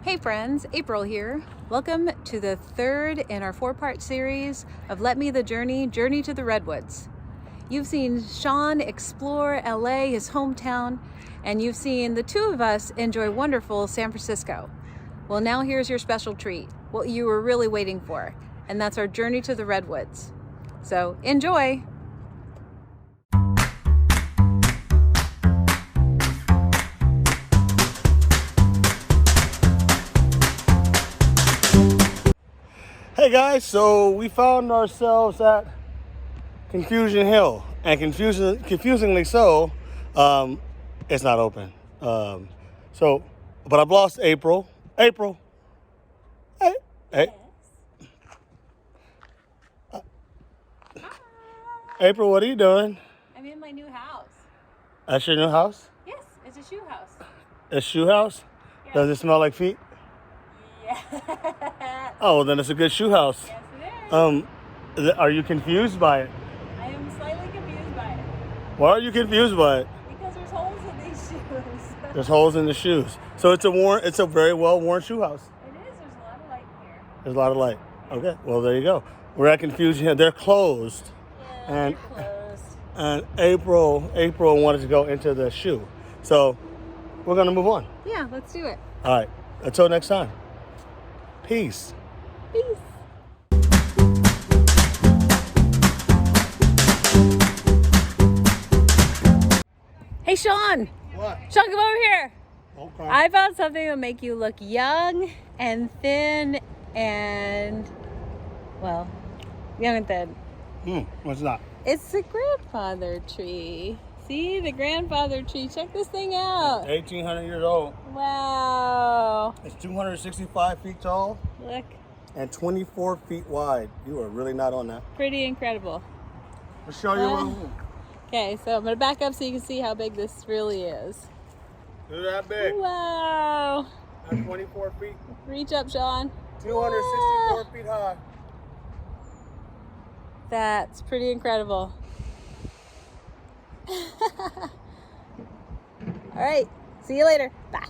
Hey friends, April here. Welcome to the third in our four-part series of Let Me the Journey to the Redwoods. You've seen Sean explore LA, his hometown, and you've seen the two of us enjoy wonderful San Francisco. Well, now here's your special treat, what you were really waiting for, and that's our journey to the Redwoods. So enjoy! Hey guys, so we found ourselves at Confusion Hill, and confusingly so, it's not open. But I've lost April. April, hey, hey. April, what are you doing? I'm in my new house. That's your new house? Yes, it's a shoe house. A shoe house? Yeah. Does it smell like feet? Yeah. Oh, well, then it's a good shoe house. Yes, it is. Are you confused by it? I am slightly confused by it. Why are you confused by it? Because there's holes in these shoes. There's holes in the shoes. So it's a very well-worn shoe house. It is. There's a lot of light here. There's a lot of light. Okay, well, there you go. We're at Confusion Hill. They're closed. Yeah, And they're closed. And April wanted to go into the shoe. So we're going to move on. Yeah, let's do it. All right. Until next time. Peace. Peace. Hey, Sean. What? Sean, come over here. Okay. I found something that'll make you look young and thin and, well, young and thin. What's that? It's the grandfather tree. See, the grandfather tree. Check this thing out. 1,800 years old. Wow. It's 265 feet tall Look, and 24 feet wide. You are really not on that. pretty incredible. Let's show you a little. Okay, so I'm going to back up so you can see how big this really is. Look at that big. Wow. That's 24 feet. Reach up, Sean. 264 feet high. That's pretty incredible. All right, see you later. Bye.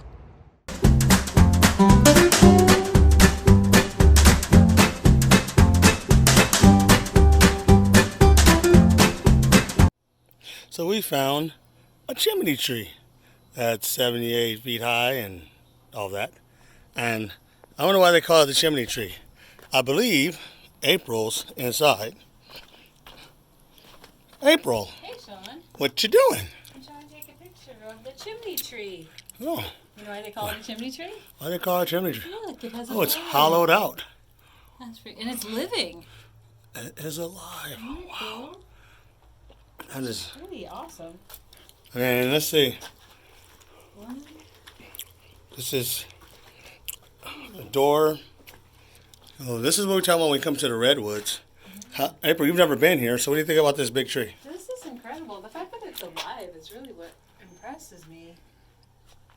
So we found a chimney tree that's 78 feet high and all that. And I wonder why they call it the chimney tree. I believe April's inside. April, Hey, Sean. what you doing? I'm trying to take a picture of the chimney tree. Oh, You know why they call it a chimney tree? why do they call it a chimney tree? Look, it has a Oh, it's bone. hollowed out. That's pretty, and it's living. It is alive. Isn't it cool? That is, Pretty awesome. and let's see. What? This is a door. Oh, this is what we talk about when we come to the Redwoods. April, you've never been here, so what do you think about this big tree? This is incredible. The fact that it's alive is really what impresses me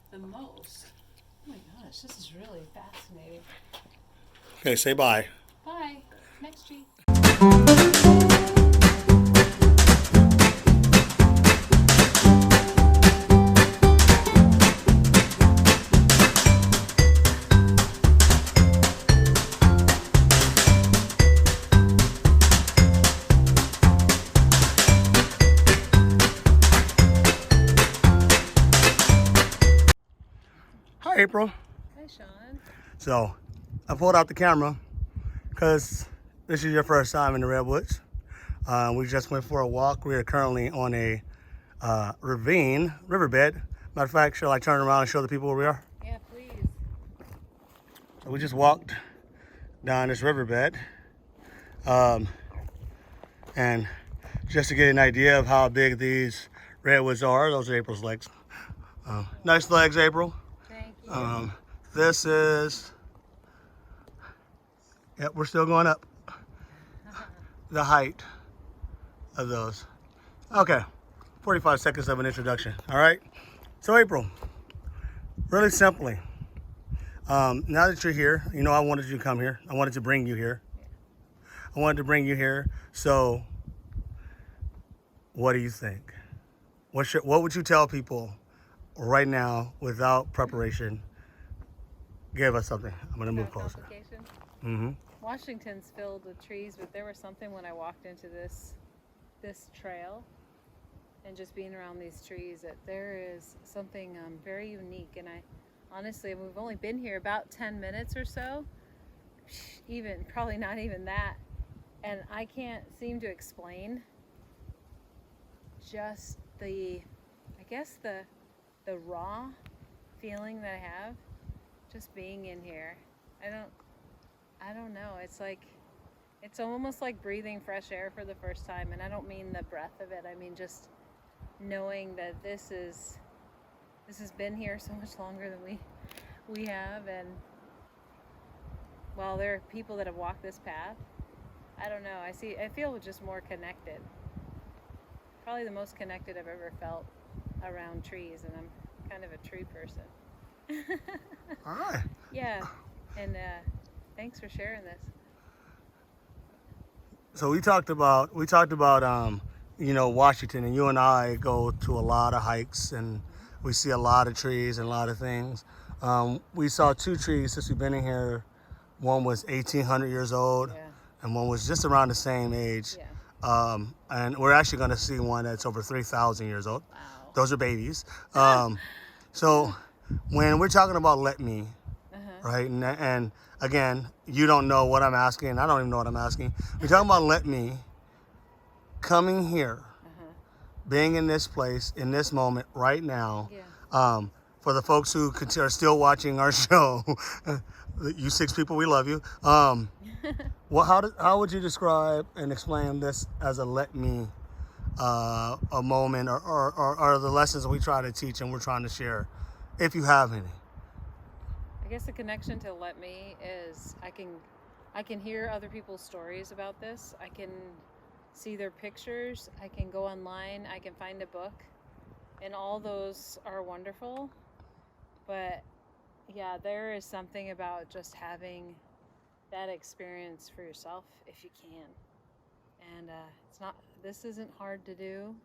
the most. Oh my gosh, this is really fascinating. Okay, say bye. Bye. Next tree. Hi, April. Hi, Sean. So, I pulled out the camera because this is your first time in the Redwoods. We just went for a walk. We are currently on a riverbed. Matter of fact, shall I turn around and show the people where we are? Yeah, please. So we just walked down this riverbed. And just to get an idea of how big these redwoods are, those are April's legs. Nice legs, April. Thank you. This is, yep, we're still going up. The height of those. Okay, 45 seconds of an introduction, all right? So April, really simply, now that you're here, you know I wanted you to come here. I wanted to bring you here. I wanted to bring you here, so what do you think? What would you tell people right now without preparation Give us something. I'm gonna move closer. Complication. Mm-hmm. Washington's filled with trees, but there was something when I walked into this trail and just being around these trees that there is something very unique. And I honestly, we've only been here about 10 minutes or so, even probably not even that, and I can't seem to explain just the raw feeling that I have just being in here. I don't know. It's like, it's almost like breathing fresh air for the first time. And I don't mean the breath of it. I mean just knowing that this has been here so much longer than we have. And while there are people that have walked this path, I don't know. I feel just more connected. Probably the most connected I've ever felt around trees, and I'm kind of a tree person. All right. Yeah. And thanks for sharing this. So we talked about Washington, and you and I go to a lot of hikes, and we see a lot of trees and a lot of things. We saw 2 trees since we've been in here. One was 1,800 years old, Yeah. and one was just around the same age. Yeah. And we're actually going to see one that's over 3,000 years old. Wow. Those are babies. So when we're talking about LETME, right, and again, you don't know what I'm asking. I don't even know what I'm asking. We're talking about LETME coming here, being in this place, in this moment, right now. Yeah. For the folks who are still watching our show, you 6 people, we love you. How would you describe and explain this as a LETME a moment, or the lessons we try to teach and we're trying to share, if you have any? I guess the connection to LETME is I can hear other people's stories about this. I can see their pictures. I can go online. I can find a book, and all those are wonderful. But yeah, there is something about just having that experience for yourself if you can. And this isn't hard to do.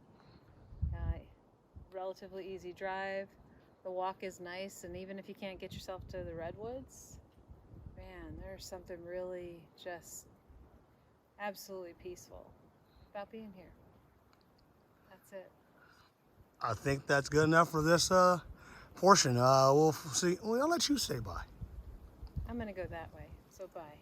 Relatively easy drive. The walk is nice, and even if you can't get yourself to the Redwoods, man, there's something really just absolutely peaceful about being here. That's it. I think that's good enough for this portion. We'll see. I'll let you say bye. I'm gonna go that way, so bye.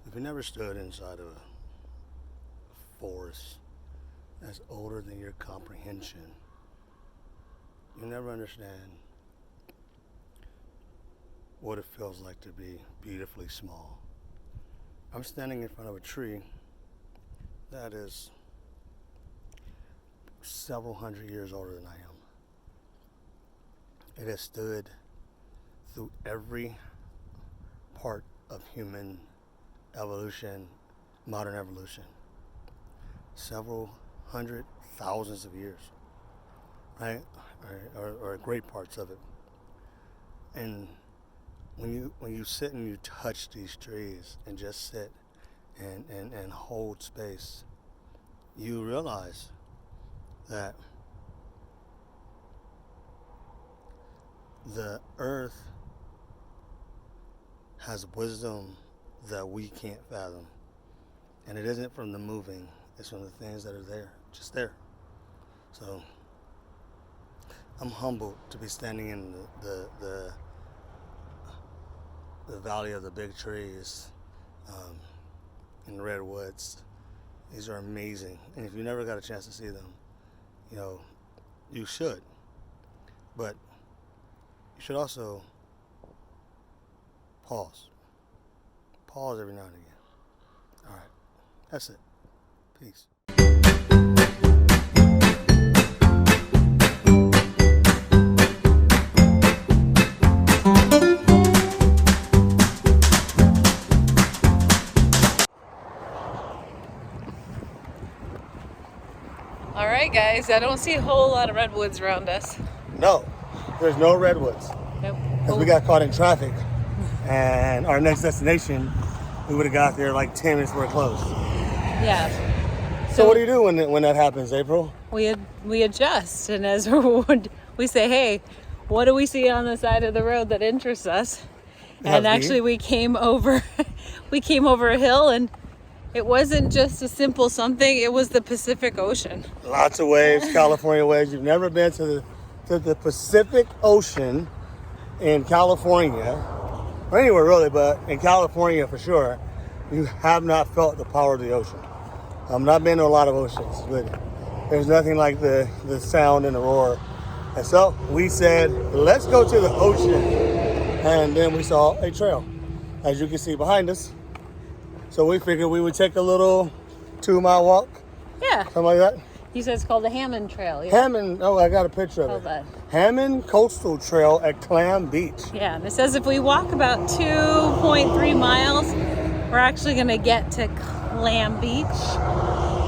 If you never stood inside of a forest that's older than your comprehension, you'll never understand what it feels like to be beautifully small. I'm standing in front of a tree that is several hundred years older than I am. It has stood through every part of human evolution, modern evolution, several hundred thousands of years, right? Or great parts of it. And when you sit and you touch these trees and just sit and hold space, you realize that the earth has wisdom that we can't fathom. And it isn't from the moving, it's from the things that are there, just there. So I'm humbled to be standing in the valley of the big trees in the Redwoods. These are amazing. And if you never got a chance to see them, you should. But you should also pause. Pause every now and again. All right. That's it. Peace. All right, guys, I don't see a whole lot of redwoods around us. No, there's no redwoods. Nope. because we got caught in traffic, and our next destination, we would have got there like 10 minutes before it closed. Yeah. So what do you do when that happens, April? We adjust, and as we say, hey, what do we see on the side of the road that interests us? And actually, we came over a hill, and it wasn't just a simple something. It was the Pacific Ocean. Lots of waves, California waves. You've never been to the Pacific Ocean in California, or anywhere really, but in California for sure, you have not felt the power of the ocean. I've not been to a lot of oceans, but there's nothing like the sound and the roar. And so we said, let's go to the ocean. And then we saw a trail, as you can see behind us. So we figured we would take a little 2-mile walk. Yeah. Something like that. You said it's called the Hammond Trail. Yeah? Hammond, oh, I got a picture of Hold it. on. Hammond Coastal Trail at Clam Beach. Yeah, and it says if we walk about 2.3 miles, we're actually going to get to Clam Beach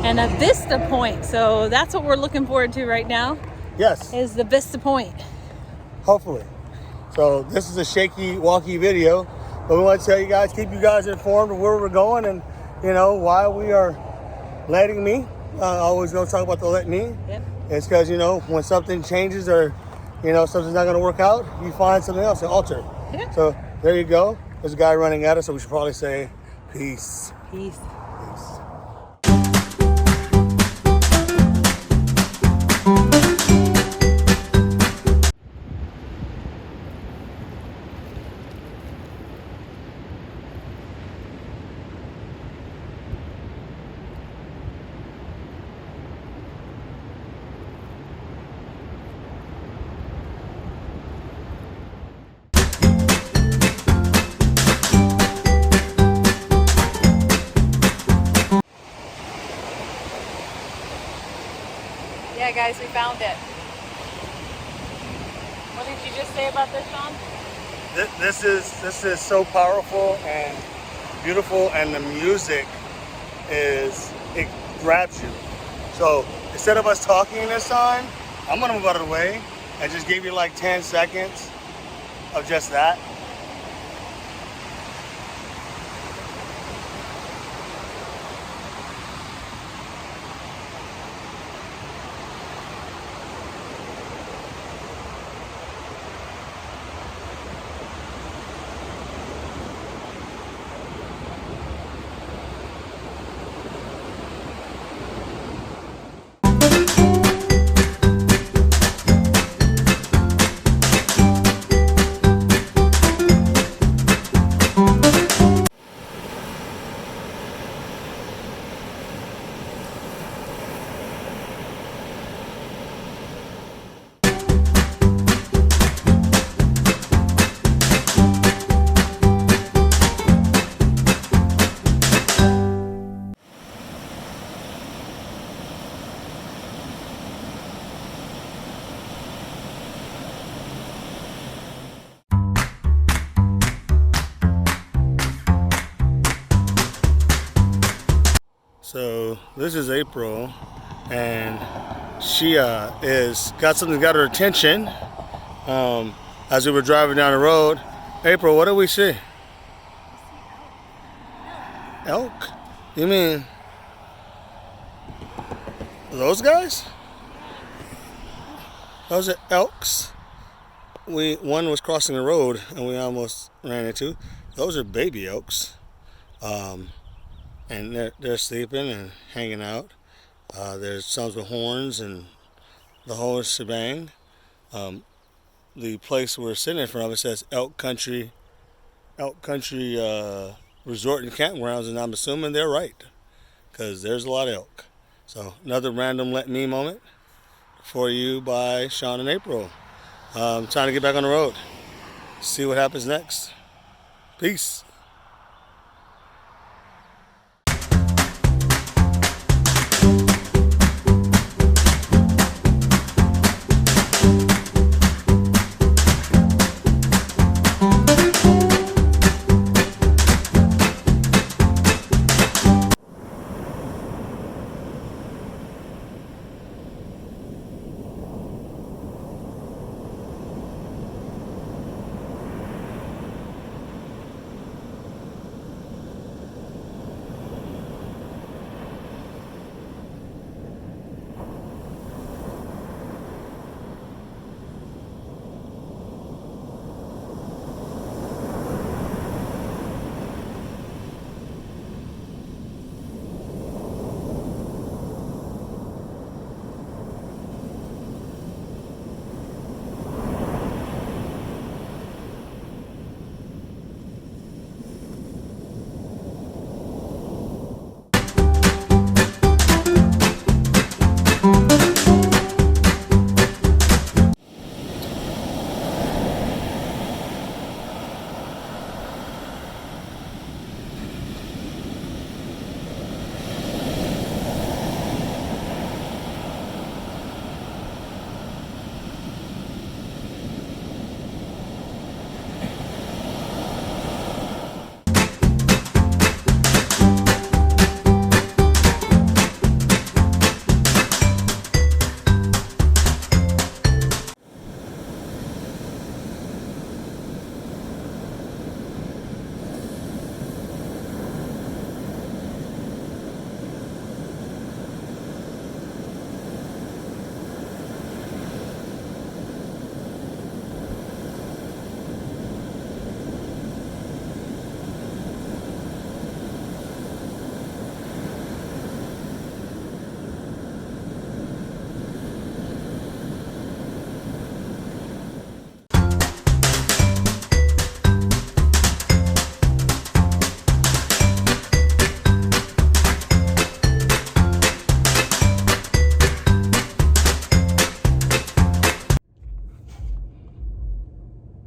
and a vista point. So that's what we're looking forward to right now. Yes. Is the vista point. Hopefully. So this is a shaky, walky video, but we want to tell you guys, keep you guys informed of where we're going and, you know, why we are letting me. Always going to talk about the LETME. Yep. It's because, you know, when something changes or, you know, something's not going to work out, you find something else to alter. Yeah. So there you go. There's a guy running at us, so we should probably say peace. Peace. Peace. Yeah, guys, we found it. What did you just say about this, Sean? This is so powerful and beautiful, and the music it grabs you. So instead of us talking this time, I'm gonna move out of the way and just give you like 10 seconds of just that. So this is April, and she got her attention as we were driving down the road. April, what did we see? Elk? You mean those guys? Those are elks. One was crossing the road and we almost ran into. Those are baby elks. And they're sleeping and hanging out. There's some with horns and the whole shebang. The place we're sitting in front of it says Elk Country Resort and Campgrounds, and I'm assuming they're right, because there's a lot of elk. So another random Let Me moment for you by Sean and April. Trying to get back on the road, see what happens next. Peace.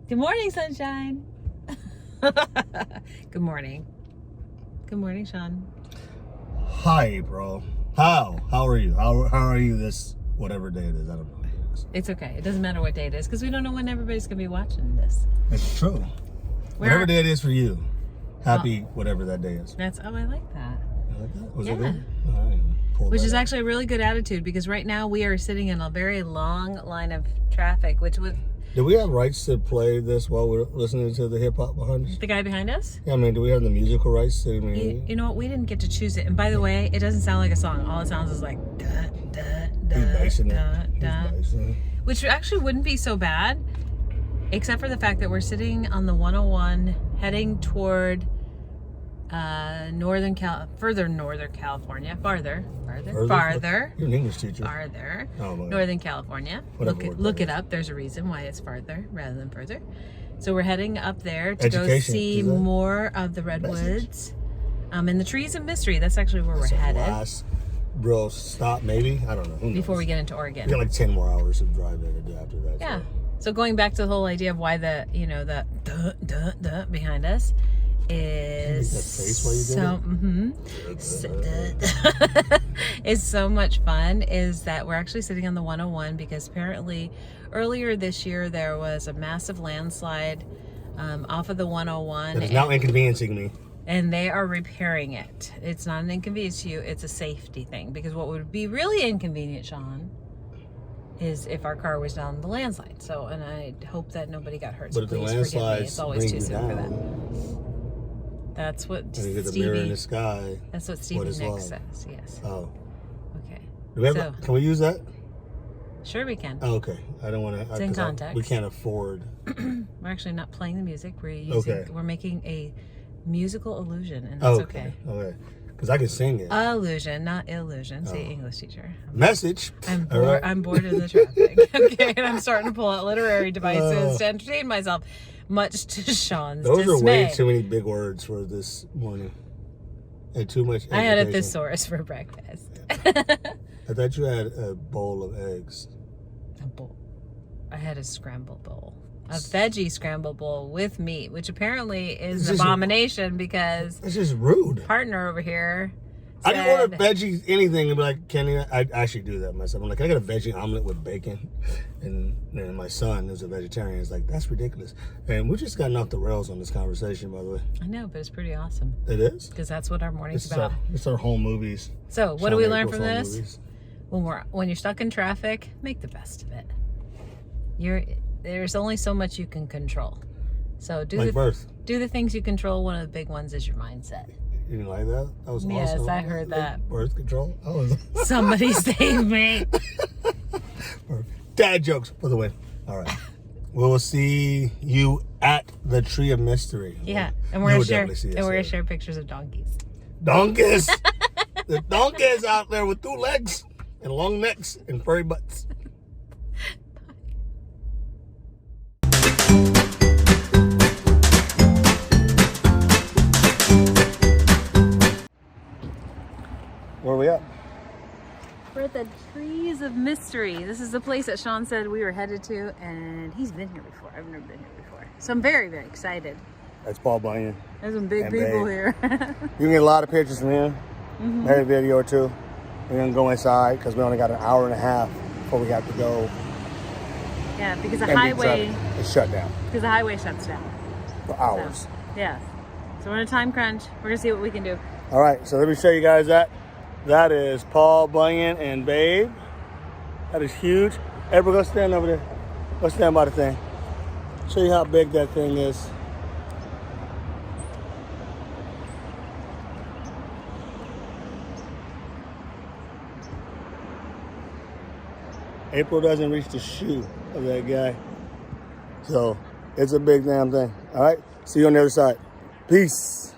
Good morning, sunshine. Good morning. Good morning, Sean. Hi, bro. How are you? How are you this whatever day it is? I don't know what day it is. It's okay. It doesn't matter what day it is because we don't know when everybody's gonna be watching this. It's true. Whatever day it is for you. Happy whatever that day is. That's I like that. You like that? Was Yeah. it good? All right. Which is actually a really good attitude because right now we are sitting in a very long line of traffic, which was Do we have rights to play this while we're listening to the hip hop behind us? the guy behind us. Yeah, I mean, do we have the musical rights to? I mean, You know what? We didn't get to choose it. And by the way, it doesn't sound like a song. All it sounds is like da da da he's basing da it. da, He's basing it. which actually wouldn't be so bad, except for the fact that we're sitting on the 101 heading toward further northern California, farther. You're an English teacher. Farther, Oh, my God. Northern California. Look it up. There's a reason why it's farther rather than further. So we're heading up there to go Education, see is that? more of the redwoods, and the trees of mystery. That's actually where That's we're our headed last real stop, maybe. I don't know. Who knows? before we get into We Oregon. got like 10 more hours of drive there to do after that. Yeah. So. So going back to the whole idea of why the duh, duh, duh behind us is that face while you is so much fun is that we're actually sitting on the 101 because apparently earlier this year there was a massive landslide off of the 101 That is now inconveniencing me. and they are repairing it. It's not an inconvenience to you, it's a safety thing because what would be really inconvenient, Sean, is if our car was down the landslide. So, and I hope that nobody got hurt. So But if the please forgive me. landslides It's always bring too you soon for that. down, That's what and you get the mirror in the Stevie. sky. That's what Stevie is Nicks love? says. Yes. Oh. Okay. Do we have So- can we use that? Sure, we can. Oh, okay. I don't want to. It's in context. We can't afford. We're actually not playing the music. We're using. Okay. We're making a musical illusion, and Oh, that's okay. okay. Okay. Because I can sing it. Illusion, not illusion. See, Oh. English teacher. Message. I'm All bored. right. I'm bored in the traffic. Okay, and I'm starting to pull out literary devices to entertain myself, much to Sean's Those dismay. are way too many big words for this morning. And too much. I had a education. thesaurus for breakfast. I thought you had a bowl of eggs. A bowl. I had a scrambled bowl. A veggie scrambled bowl with meat, which apparently is It's an just- abomination because That's just rude. partner over here I can order said, veggies, anything, and be like, Kenny, I actually do that myself. I'm like, I got a veggie omelet with bacon. And then my son is a vegetarian. He's like, that's ridiculous. And we just gotten off the rails on this conversation, by the way. I know, but it's pretty awesome It is? because that's what our morning's It's about. our home movies. So what Sean do we April's learn from home this? movies. When you're stuck in traffic, make the best of it. There's only so much you can control. So Like birth. do the things you control. One of the big ones is your mindset. You didn't like that? That was Yes, awesome. I heard that. Birth control? That was Somebody save me. dad jokes for the win. All right. We will see you at the Tree of Mystery. Yeah, and You we're gonna will share definitely see us and we're gonna there. share pictures of donkeys. Donkeys. The donkeys out there with 2 legs and long necks and furry butts. Where are we at? We're at the Trees of Mystery. This is the place that Sean said we were headed to, and he's been here before. I've never been here before. So I'm very, very excited. That's Paul Bunyan. There's some big And people babe. here. You can get a lot of pictures from him. Maybe a video or two. We're gonna go inside because we only got an hour and a half before we have to go. Yeah, because the and be highway traffic. It's shut down shuts down. for hours. So, yeah. So we're in a time crunch. We're gonna see what we can do. All right, so let me show you guys that. That is Paul Bunyan and Babe. That is huge. Everybody go stand over there. Go stand by the thing. Show you how big that thing is. April doesn't reach the shoe of that guy. So it's a big damn thing. All right, see you on the other side. Peace.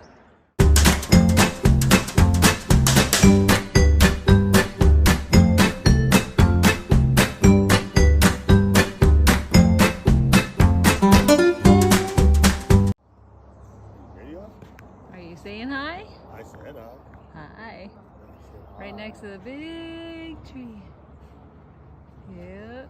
Are you saying hi? I said Hi. Right next to the big tree. Yep.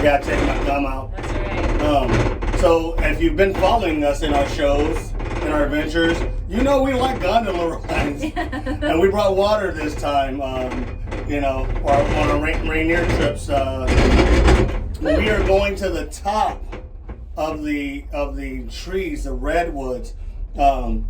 forgot to take my thumb out. That's right. So if you've been following us in our shows, in our adventures, you know we like gondola rides. And we brought water this time, you know, on our Rainier trips. We are going to the top of the trees, the redwoods. You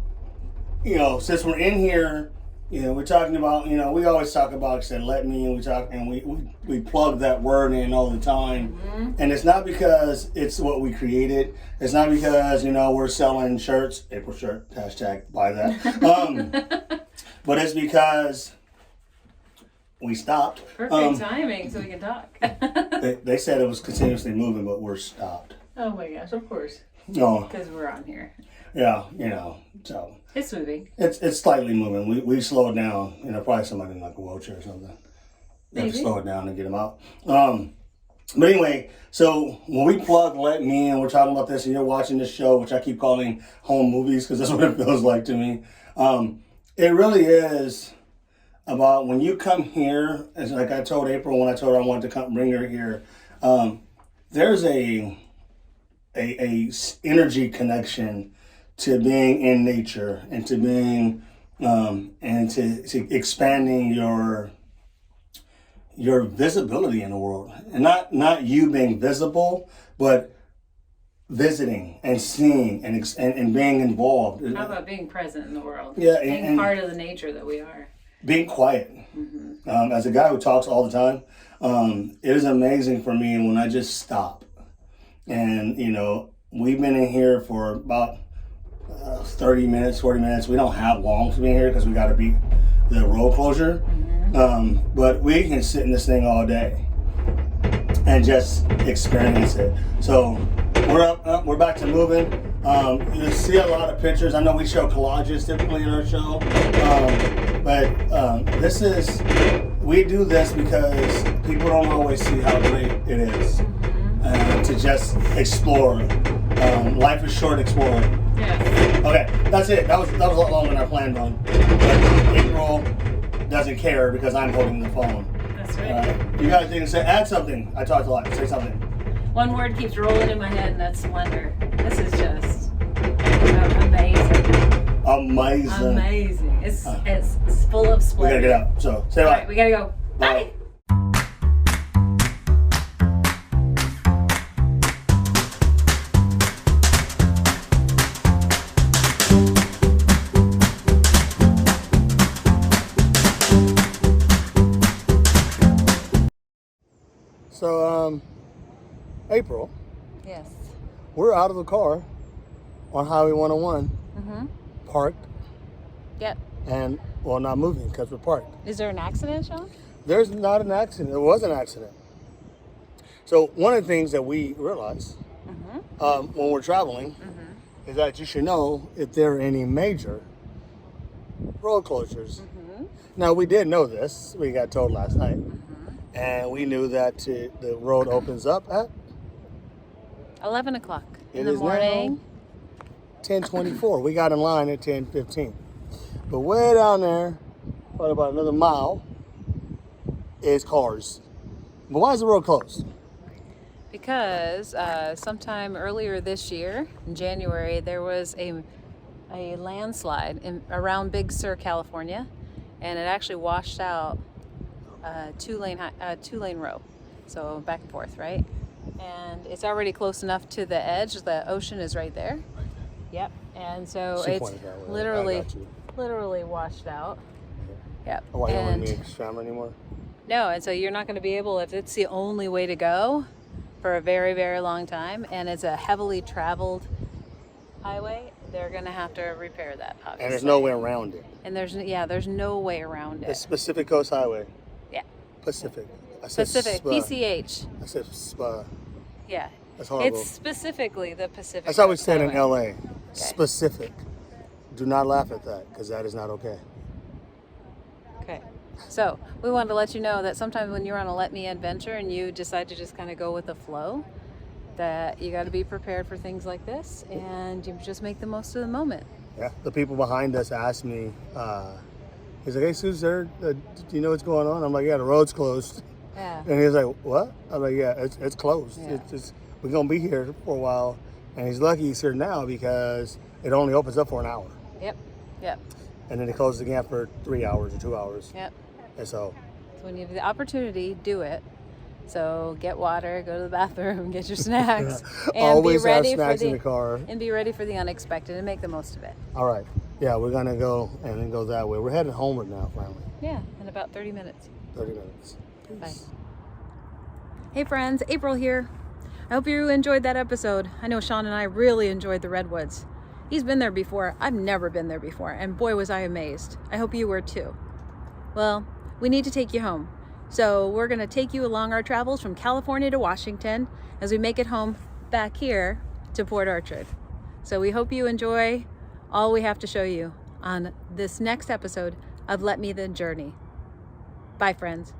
know, since we're in here, you know, we're talking about, you know, we always talk about, said, let me, and we plug that word in all the time. And it's not because it's what we created. It's not because, you know, we're selling shirts, April shirt, hashtag buy that. But it's because we stopped. Perfect timing so we can talk. They said it was continuously moving, but we're stopped. Oh my gosh, of course. No. Because we're on here. Yeah, you know, so. It's moving. It's slightly moving. We slow it down. You know, probably somebody in like a wheelchair or something. We have to slow it down and get them out. But anyway, so when we plug Let Me and we're talking about this and you're watching this show, which I keep calling home movies because that's what it feels like to me. It really is about when you come here, it's like I told April when I told her I wanted to come bring her here, there's a energy connection to being in nature and to being and to expanding your visibility in the world, and not you being visible, but visiting and seeing and being involved. How about being present in the world? Yeah, being part of the nature that we are. Being quiet. As a guy who talks all the time, it is amazing for me when I just stop. And you know, we've been in here for about 30 minutes, 40 minutes. We don't have long to be here because we got to beat the road closure. But we can sit in this thing all day and just experience it. So we're back to moving. You see a lot of pictures. I know we show collages typically in our show, but we do this because people don't always see how great it is to just explore. Life is short, explore. Yeah. Okay, that's it. That was a lot longer than I planned on. But April doesn't care because I'm holding the phone. That's right. You guys didn't say, add something. I talked a lot. Say something. One word keeps rolling in my head, and that's splendor. This is just amazing. Amazing. It's full of We splendor. gotta get out. So say All bye. right, we gotta go. Bye. So, April, Yes. we're out of the car on Highway 101, parked, Yep. and, well, not moving because we're parked. Is there an accident, Sean? There's not an accident. There was an accident. So, one of the things that we realize when we're traveling is that you should know if there are any major road closures. Now, we did know this. We got told last night. And we knew that the road opens up at 11 o'clock in It the is morning. 10:24. We got in line at 10:15. But way down there, probably about another mile, is cars. But why is the road closed? Because sometime earlier this year, in January, there was a landslide around Big Sur, California, and it actually washed out two-lane row, so back and forth, right? And it's already close enough to the edge. The ocean is right there. Yep. And so She it's pointed that way. I literally got you. washed out. Yep. Oh, why you don't want And me to swim anymore? no, and so you're not going to be able, if it's the only way to go for a very, very long time, and it's a heavily traveled highway, they're going to have to repair that, obviously. And there's no way around it. And there's no way around it. It's Pacific Coast Highway. Yeah. Pacific. I said Pacific, SPA. PCH. I said SPA. Yeah. That's horrible. It's specifically the Pacific. That's how we Coast said in Highway. LA. Specific. Do not laugh at that because that is not okay. Okay. So we wanted to let you know that sometimes when you're on a Let Me adventure and you decide to just kind of go with the flow, that you got to be prepared for things like this, and you just make the most of the moment. Yeah. The people behind us asked me, he's like, hey, Suze, do you know what's going on? I'm like, yeah, the road's closed. Yeah. And he was like, what? I was like, yeah, it's closed. Yeah. We're going to be here for a while. And he's lucky he's here now because it only opens up for an hour. Yep. Yep. And then it closes again for 3 hours or 2 hours. Yep. And so when you have the opportunity, do it. So get water, go to the bathroom, get your snacks, and always be ready have snacks for in the car. And be ready for the unexpected and make the most of it. All right. Yeah, we're going to go and then go that way. We're heading homeward now, finally. Yeah, in about 30 minutes. 30 minutes. Peace. Bye. Hey friends, April here. I hope you enjoyed that episode. I know Sean and I really enjoyed the Redwoods. He's been there before. I've never been there before, and boy was I amazed. I hope you were too. Well, we need to take you home. So we're going to take you along our travels from California to Washington as we make it home back here to Port Orchard. So we hope you enjoy all we have to show you on this next episode of LETME the Journey. Bye, friends.